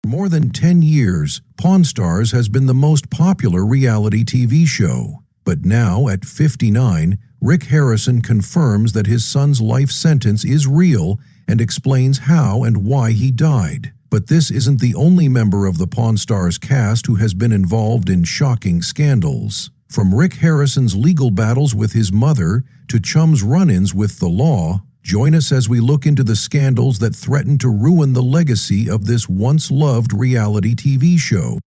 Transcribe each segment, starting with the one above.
For more than 10 years, Pawn Stars has been the most popular reality TV show. But now, at 59, Rick Harrison confirms that his son's life sentence is real and explains how and why he died. But this isn't the only member of the Pawn Stars cast who has been involved in shocking scandals. From Rick Harrison's legal battles with his mother to Chum's run-ins with the law, join us as we look into the scandals that threaten to ruin the legacy of this once-loved reality TV show.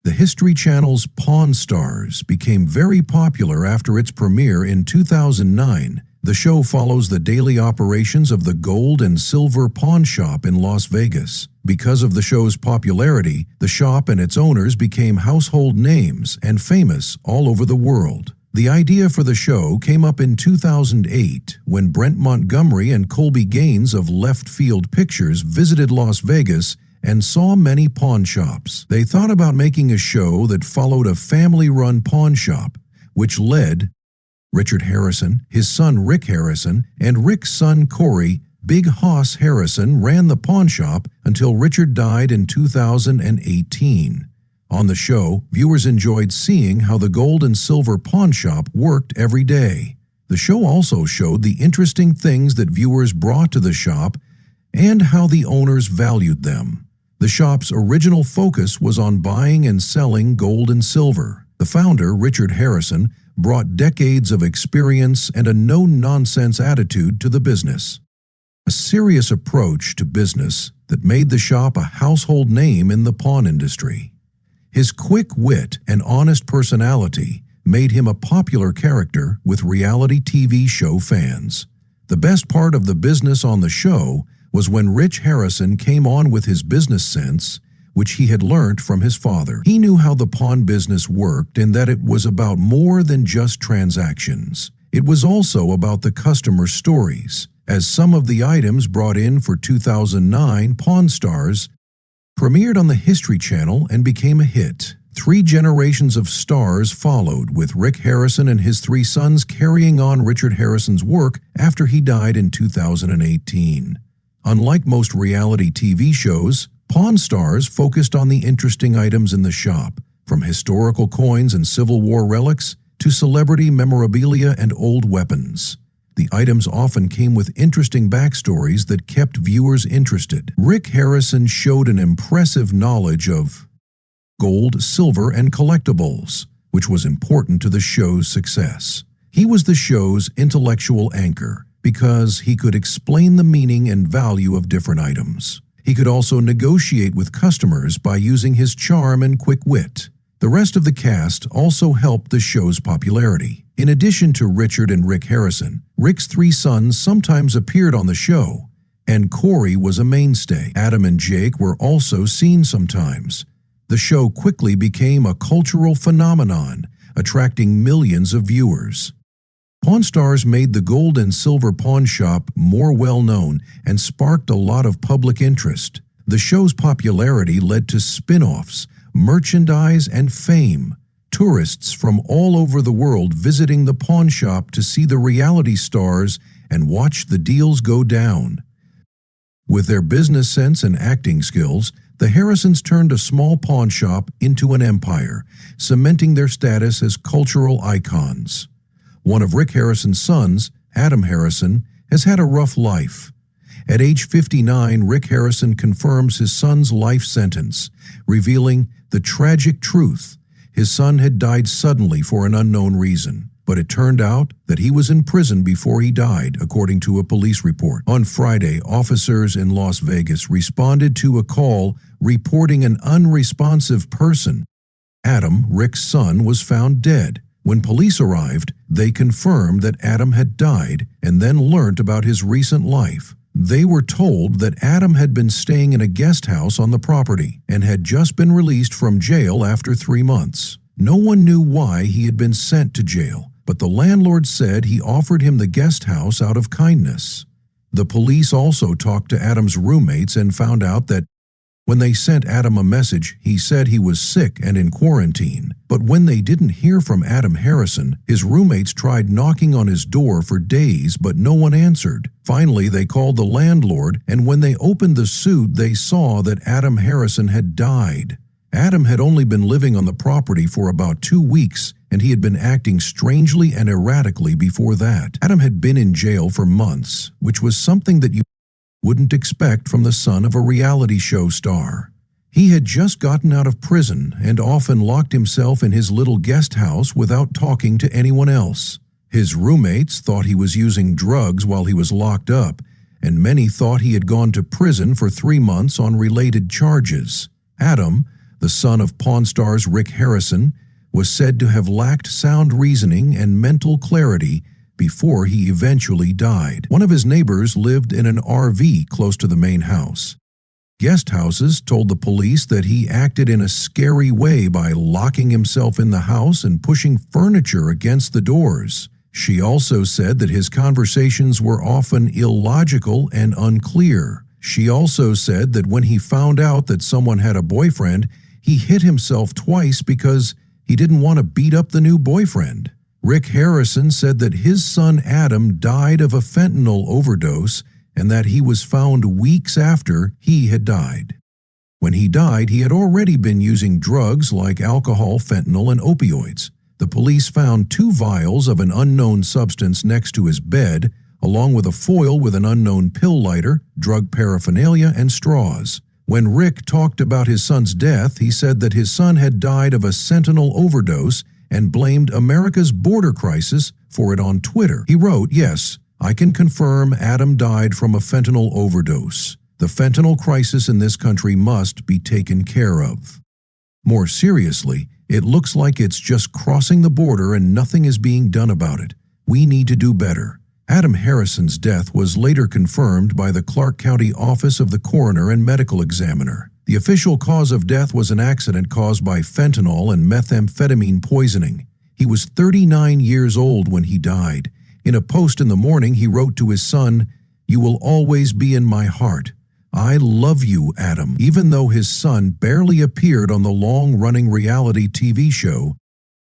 The History Channel's Pawn Stars became very popular after its premiere in 2009. The show follows the daily operations of the gold and silver pawn shop in Las Vegas. Because of the show's popularity, the shop and its owners became household names and famous all over the world. The idea for the show came up in 2008 when Brent Montgomery and Colby Gaines of Left Field Pictures visited Las Vegas and saw many pawn shops. They thought about making a show that followed a family-run pawn shop, which led Richard Harrison, his son Rick Harrison, and Rick's son Corey, Big Hoss Harrison, ran the pawn shop until Richard died in 2018. On the show, viewers enjoyed seeing how the gold and silver pawn shop worked every day. The show also showed the interesting things that viewers brought to the shop and how the owners valued them. The shop's original focus was on buying and selling gold and silver. The founder, Richard Harrison, brought decades of experience and a no-nonsense attitude to the business. A serious approach to business that made the shop a household name in the pawn industry. His quick wit and honest personality made him a popular character with reality TV show fans. The best part of the business on the show was when Rich Harrison came on with his business sense, which he had learned from his father. He knew how the pawn business worked and that it was about more than just transactions. It was also about the customer stories, as some of the items brought in for 2009 Pawn Stars premiered on the History Channel and became a hit. 3 generations of stars followed, with Rick Harrison and his 3 sons carrying on Richard Harrison's work after he died in 2018. Unlike most reality TV shows, Pawn Stars focused on the interesting items in the shop, from historical coins and Civil War relics to celebrity memorabilia and old weapons. The items often came with interesting backstories that kept viewers interested. Rick Harrison showed an impressive knowledge of gold, silver, and collectibles, which was important to the show's success. He was the show's intellectual anchor because he could explain the meaning and value of different items. He could also negotiate with customers by using his charm and quick wit. The rest of the cast also helped the show's popularity. In addition to Richard and Rick Harrison, Rick's 3 sons sometimes appeared on the show, and Corey was a mainstay. Adam and Jake were also seen sometimes. The show quickly became a cultural phenomenon, attracting millions of viewers. Pawn Stars made the gold and silver pawn shop more well-known and sparked a lot of public interest. The show's popularity led to spin-offs, merchandise, and fame. Tourists from all over the world visiting the pawn shop to see the reality stars and watch the deals go down. With their business sense and acting skills, the Harrisons turned a small pawn shop into an empire, cementing their status as cultural icons. One of Rick Harrison's sons, Adam Harrison, has had a rough life. At age 59, Rick Harrison confirms his son's life sentence, revealing the tragic truth. His son had died suddenly for an unknown reason, but it turned out that he was in prison before he died, according to a police report. On Friday, officers in Las Vegas responded to a call reporting an unresponsive person. Adam, Rick's son, was found dead. When police arrived, they confirmed that Adam had died and then learned about his recent life. They were told that Adam had been staying in a guest house on the property and had just been released from jail after 3 months. No one knew why he had been sent to jail, but the landlord said he offered him the guest house out of kindness. The police also talked to Adam's roommates and found out that When they sent Adam a message, he said he was sick and in quarantine. But when they didn't hear from Adam Harrison, his roommates tried knocking on his door for days, but no one answered. Finally, they called the landlord, and when they opened the suit, they saw that Adam Harrison had died. Adam had only been living on the property for about 2 weeks, and he had been acting strangely and erratically before that. Adam had been in jail for months, which was something that you wouldn't expect from the son of a reality show star. He had just gotten out of prison and often locked himself in his little guest house without talking to anyone else. His roommates thought he was using drugs while he was locked up, and many thought he had gone to prison for 3 months on related charges. Adam, the son of Pawn Stars Rick Harrison, was said to have lacked sound reasoning and mental clarity before he eventually died. One of his neighbors lived in an RV close to the main house. Guest houses told the police that he acted in a scary way by locking himself in the house and pushing furniture against the doors. She also said that his conversations were often illogical and unclear. She also said that when he found out that someone had a boyfriend, he hit himself twice because he didn't want to beat up the new boyfriend. Rick Harrison said that his son Adam died of a fentanyl overdose and that he was found weeks after he had died. When he died, he had already been using drugs like alcohol, fentanyl, and opioids. The police found 2 vials of an unknown substance next to his bed, along with a foil with an unknown pill lighter, drug paraphernalia, and straws. When Rick talked about his son's death, he said that his son had died of a fentanyl overdose and blamed America's border crisis for it on Twitter. He wrote, "Yes, I can confirm Adam died from a fentanyl overdose. The fentanyl crisis in this country must be taken care of." More seriously, it looks like it's just crossing the border and nothing is being done about it. We need to do better. Adam Harrison's death was later confirmed by the Clark County Office of the Coroner and Medical Examiner. The official cause of death was an accident caused by fentanyl and methamphetamine poisoning. He was 39 years old when he died. In a post in the morning, he wrote to his son, "You will always be in my heart. I love you, Adam." Even though his son barely appeared on the long-running reality TV show,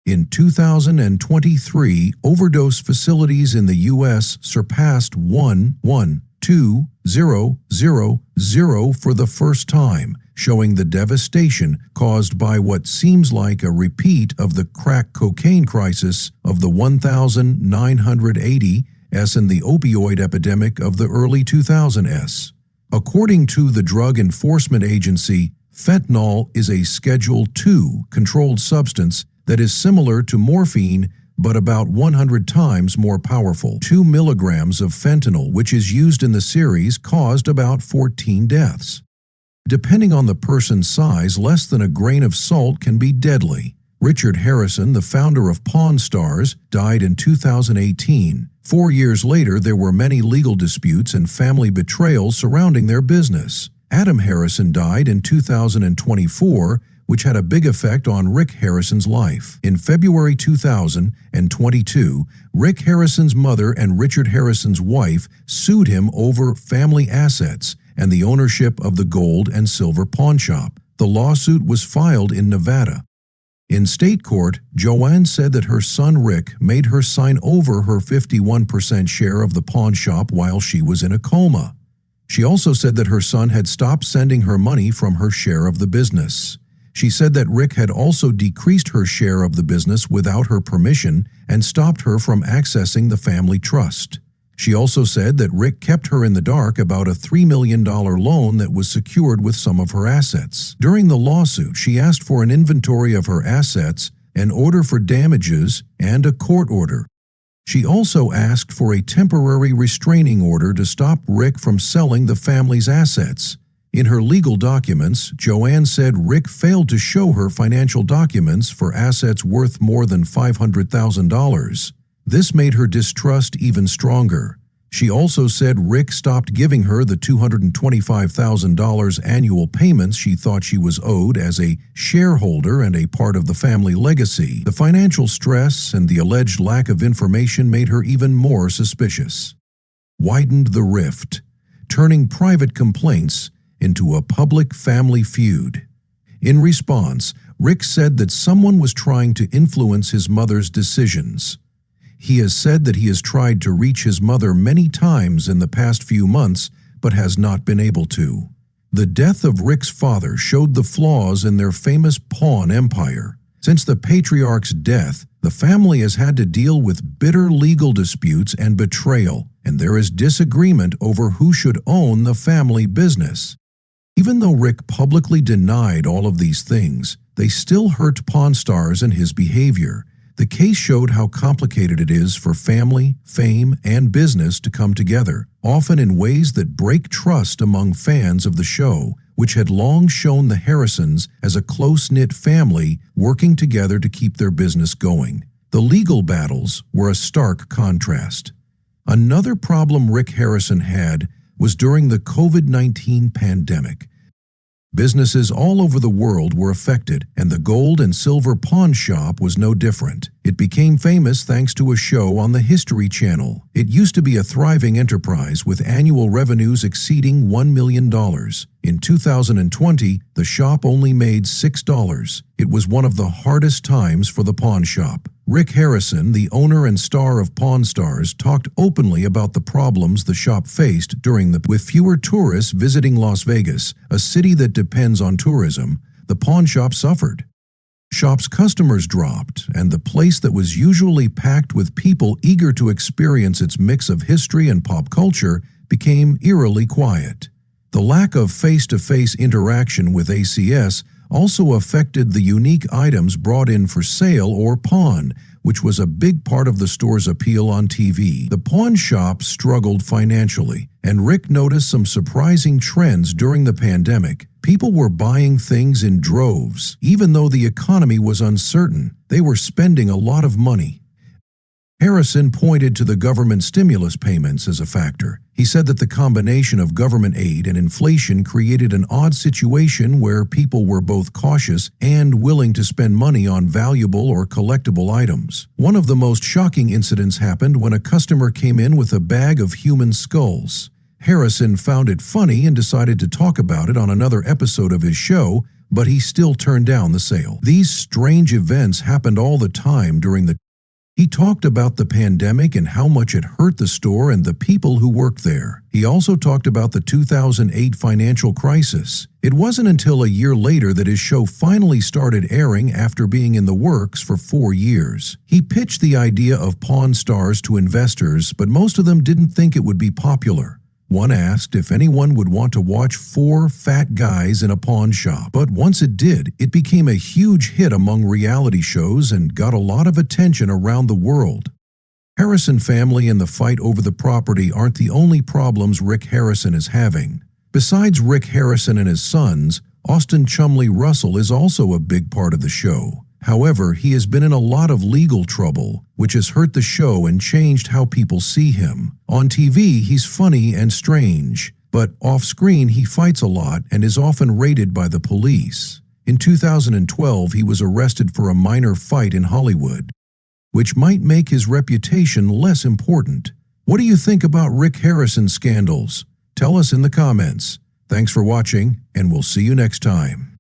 in 2023, overdose facilities in the U.S. surpassed 1,2,0,0,0 for the first time, showing the devastation caused by what seems like a repeat of the crack cocaine crisis of the 1980s and the opioid epidemic of the early 2000s. According to the Drug Enforcement Agency, fentanyl is a Schedule II controlled substance that is similar to morphine but about 100 times more powerful. 2 milligrams of fentanyl, which is used in the series, caused about 14 deaths. Depending on the person's size, less than a grain of salt can be deadly. Richard Harrison, the founder of Pawn Stars, died in 2018. 4 years later, there were many legal disputes and family betrayals surrounding their business. Adam Harrison died in 2024, which had a big effect on Rick Harrison's life. In February 2022, Rick Harrison's mother and Richard Harrison's wife sued him over family assets and the ownership of the gold and silver pawn shop. The lawsuit was filed in Nevada. In state court, Joanne said that her son Rick made her sign over her 51% share of the pawn shop while she was in a coma. She also said that her son had stopped sending her money from her share of the business. She said that Rick had also decreased her share of the business without her permission and stopped her from accessing the family trust. She also said that Rick kept her in the dark about a $3 million loan that was secured with some of her assets. During the lawsuit, she asked for an inventory of her assets, an order for damages, and a court order. She also asked for a temporary restraining order to stop Rick from selling the family's assets. In her legal documents, Joanne said Rick failed to show her financial documents for assets worth more than $500,000. This made her distrust even stronger. She also said Rick stopped giving her the $225,000 annual payments she thought she was owed as a shareholder and a part of the family legacy. The financial stress and the alleged lack of information made her even more suspicious. Widened the rift, turning private complaints into a public family feud. In response, Rick said that someone was trying to influence his mother's decisions. He has said that he has tried to reach his mother many times in the past few months, but has not been able to. The death of Rick's father showed the flaws in their famous pawn empire. Since the patriarch's death, the family has had to deal with bitter legal disputes and betrayal, and there is disagreement over who should own the family business. Even though Rick publicly denied all of these things, they still hurt Pawn Stars and his behavior. The case showed how complicated it is for family, fame, and business to come together, often in ways that break trust among fans of the show, which had long shown the Harrisons as a close-knit family working together to keep their business going. The legal battles were a stark contrast. Another problem Rick Harrison had was during the COVID-19 pandemic. Businesses all over the world were affected, and the gold and silver pawn shop was no different. It became famous thanks to a show on the History Channel. It used to be a thriving enterprise with annual revenues exceeding $1 million. In 2020, the shop only made $6. It was one of the hardest times for the pawn shop. Rick Harrison, the owner and star of Pawn Stars, talked openly about the problems the shop faced with fewer tourists visiting Las Vegas, a city that depends on tourism. The pawn shop suffered. Shop's customers dropped, and the place that was usually packed with people eager to experience its mix of history and pop culture became eerily quiet. The lack of face-to-face interaction with ACS also affected the unique items brought in for sale or pawn, which was a big part of the store's appeal on TV. The pawn shop struggled financially, and Rick noticed some surprising trends during the pandemic. People were buying things in droves. Even though the economy was uncertain, they were spending a lot of money. Harrison pointed to the government stimulus payments as a factor. He said that the combination of government aid and inflation created an odd situation where people were both cautious and willing to spend money on valuable or collectible items. One of the most shocking incidents happened when a customer came in with a bag of human skulls. Harrison found it funny and decided to talk about it on another episode of his show, but he still turned down the sale. These strange events happened all the time during the He talked about the pandemic and how much it hurt the store and the people who worked there. He also talked about the 2008 financial crisis. It wasn't until a year later that his show finally started airing after being in the works for 4 years. He pitched the idea of Pawn Stars to investors, but most of them didn't think it would be popular. One asked if anyone would want to watch 4 fat guys in a pawn shop. But once it did, it became a huge hit among reality shows and got a lot of attention around the world. Harrison family and the fight over the property aren't the only problems Rick Harrison is having. Besides Rick Harrison and his sons, Austin Chumley Russell is also a big part of the show. However, he has been in a lot of legal trouble, which has hurt the show and changed how people see him. On TV, he's funny and strange, but off-screen he fights a lot and is often raided by the police. In 2012, he was arrested for a minor fight in Hollywood, which might make his reputation less important. What do you think about Rick Harrison's scandals? Tell us in the comments. Thanks for watching, and we'll see you next time.